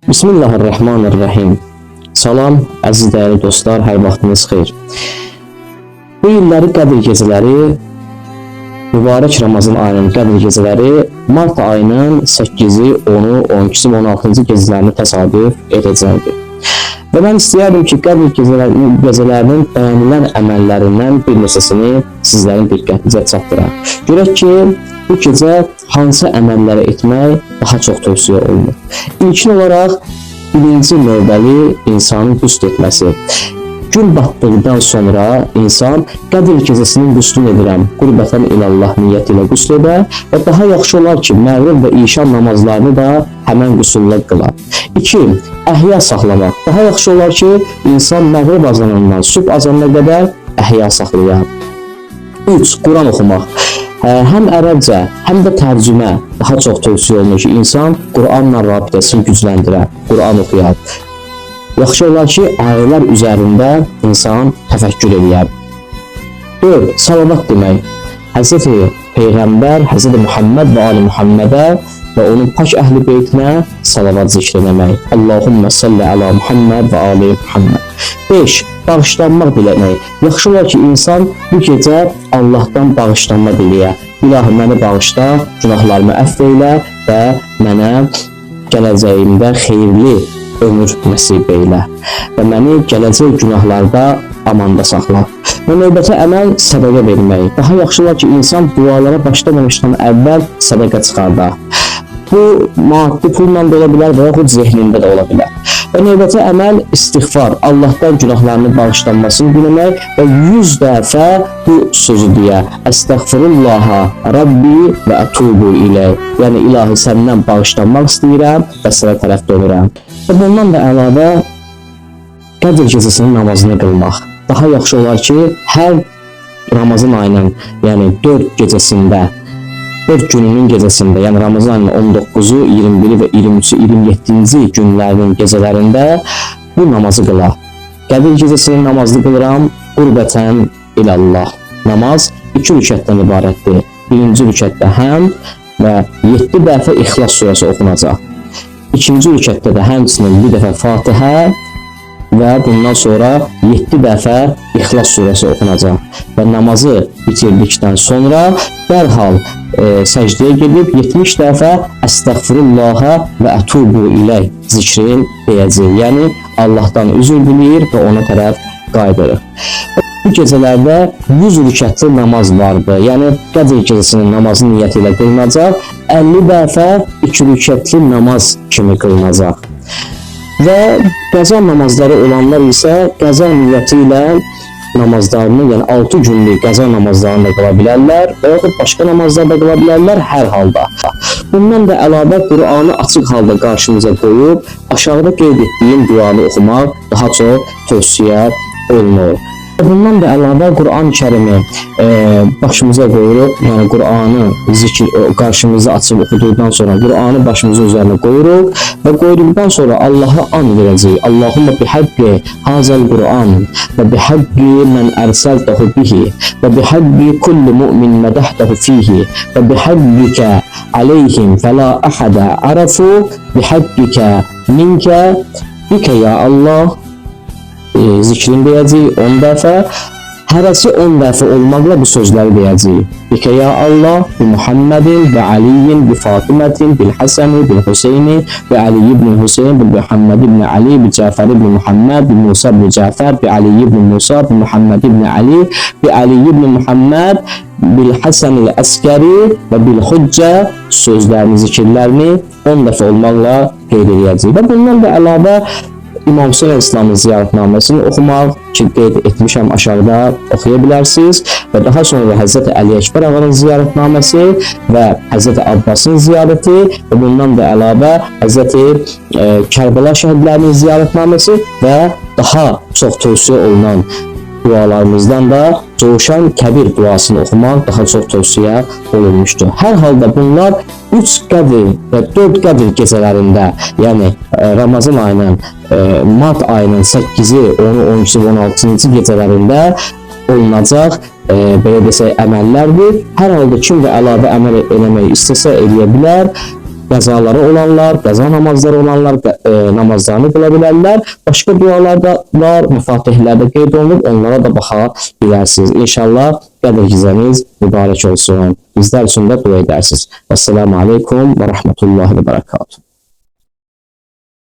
Bismillahirrahmanirrahim. Salam, əziz dəyərli dostlar, hər vaxtınız xeyir. Bu illəri Qədr gecələri, mübarək Ramazan ayının Qədr gecələri mart ayının 8-i, 10-u, 12-si və 16-cı gecələrini təsadüf edəcəkdir. Və mən istəyərdim ki, Qədr gecələrinin bəyənilən əməllərindən bir neçəsini sizlərin diqqətinizə çatdıraq. Görək ki, bu gecə hansı əməlləri etmək daha çox tövsiyə olunur. İlkin olaraq, birinci növbəli insanın qüsl etməsi. Gün batdıqdan sonra insan Qədr gecəsinin qüslünü edirəm, qurbətən ilallah niyyəti ilə qüsl edə və daha yaxşı olar ki, məğrib və işam namazlarını da həmən qüsülla qılar. 2. Əhya saxlamaq. Daha yaxşı olar ki, insan məğrib azanından sübh azanına qədər əhya saxlayar. 3. Quran oxumaq. Həm ərəbcə, həm də tərcümə daha çox tövsiyə olunur ki, insan Quranla rabitəsini gücləndirər, Quran oxuyar. Yaxşı olar ki, ayələr üzərində insan təfəkkür edər. 4. Salavat demək. Həzrəti Peyğəmbər, Həzrəti Muhammed və Ali Muhammedə və onun pak əhli beytinə salavat zikr eləmək. Allahümmə salli əla Muhammed və Ali Muhammed. 5. Bağışlanmaq diləmək. Yaxşı olar ki, insan bu gecə Allahdan bağışlanma diləyə. İlahi, məni bağışla, günahlarımı əfv eylə və mənə gələcəyimdə xeyirli ömür nəsib eylə və məni gələcək günahlarda amanda saxla. Və növbəti əməl sədaqə vermək. Daha yaxşı olar ki, insan dualara başlamamışdan əvvəl sədaqə çıxardar. Bu, maddi pulla da ola bilər və yaxud zehnində də ola bilər. Və növbəti əməl istiğfar, Allahdan günahlarını bağışlanmasını diləmək və 100 dəfə bu sözü deyə. Əstəğfirullaha Rabbi və ətubu ilə. Yəni, ilahi səndən bağışlanmaq istəyirəm və sənə tərəf dönürəm. Və bundan da əlavə Qədr gecəsinin namazını qılmaq. Daha yaxşı olar ki, hər Ramazan ayının, yəni 4 gecəsində, 4 gününün gecəsində, yəni Ramazan ayının 19-u, 21-i və 23-ü, 27-ci günlərinin gecələrində bu namazı qılar. Qədr gecəsinin namazını qılıram, qurbətən ilallah. Namaz 2 rükətdən ibarətdir. Birinci rükətdə həmd və 7 dəfə İxlas surəsi oxunacaq. İkinci rükətdə də həmçinin bir dəfə Fatihə və bundan sonra 7 dəfə İxlas surəsi oxunacaq. Və namazı bitirdikdən sonra dərhal səcdəyə gedib 70 dəfə Əstəğfirullaha və ətubu ilə zikrin deyəcək. Yəni, Allahdan üzr diləyir və ona tərəf qayıdırıq. Bu gecələrdə 100 rükətli namaz vardı. Yəni, Qədr gecəsinin namazı niyyəti ilə qılınacaq. 50 dəfə 2 rükətli namaz kimi qılınacaq. Və qəza namazları olanlar isə qəza niyyəti ilə namazlarını, yəni 6 günlük qəza namazlarını da qıla bilərlər və yaxud başqa namazlar da qıla bilərlər hər halda. Bundan da əlavə Qur'anı açıq halda qarşımıza qoyub, aşağıda qeyd etdiyim duanı oxumaq daha çox tövsiyə olunur. Bundan da əlavə Qur'an-ı Kərimi başımıza qoyuruq, yəni Qur'anı qarşımıza açıb oxuduqdan sonra Qur'anı başımızın üzərinə qoyuruq və qoyduqdan sonra Allaha and verəcəyik. Allahumma bihaqqi hazal Qur'an və bihaqqi mən ərsəltəhu bihi və bihaqqi kulli mu'min mədəhtəhu fihi və bihaqqikə aleyhim fəla əhədə ərəfu bihaqqikə minkə bikə ya Allah zikrini deyəcəyik 10 dəfə. Hərəsi 10 dəfə olmaqla bu sözləri deyəcəyik. Bikə ya Allah, bi Muhammedin, bi Aliyin, bi Fatimətin, bil Həsəni, bil Hüseyni, bi Ali ibn Hüseyin, bi Muhammed ibn Ali, bi Cəfər ibn Muhammed, bi Musa ibn Cəfər, bi Ali ibn Musa, bi Muhammed ibn Ali, bi Ali ibn Muhammed, bil Həsən el-Əskəri və bil Xuccə sözlərini, zikirlərini 10 dəfə olmaqla qeyd edəcəyik. Və bundan da əlavə İmam Hüseyin İslamın ziyarətnaməsini oxumaq ki, qeyd etmişəm, aşağıda oxuya bilərsiniz və daha sonra Həzrəti Əli Əkbər ağanın ziyarətnaməsi və Həzrəti Abbasın ziyarəti və bundan da əlavə Həzrəti Kərbəla şəhidlərinin ziyarətnaməsi və daha çox tövsiyə olunan dualarımızdan da Coşan Kəbir duasını oxumaq daha çox tövsiyə olunmuşdur. Hər halda bunlar 3 Qədr və 4 Qədr gecələrində, yəni Ramazan ayının, mart ayının 8-i, 10-u, 12-ci və 16-cı gecələrində olunacaq belə desək əməllərdir. Hər halda kim də əlavə əməl eləmək istəsə eləyə bilər. qəzaları olanlar, qəza namazları olanlar namazlarını qıla bilərlər. Başqa dualar da var, müfatihlərdə qeyd olunub, onlara da baxa bilərsiniz. İnşallah Qədr gecəniz mübarək olsun. Bizlər üçün də dua edərsiniz. Vəssalamu aleykum və rəhmətullahi və bərəkatuhu.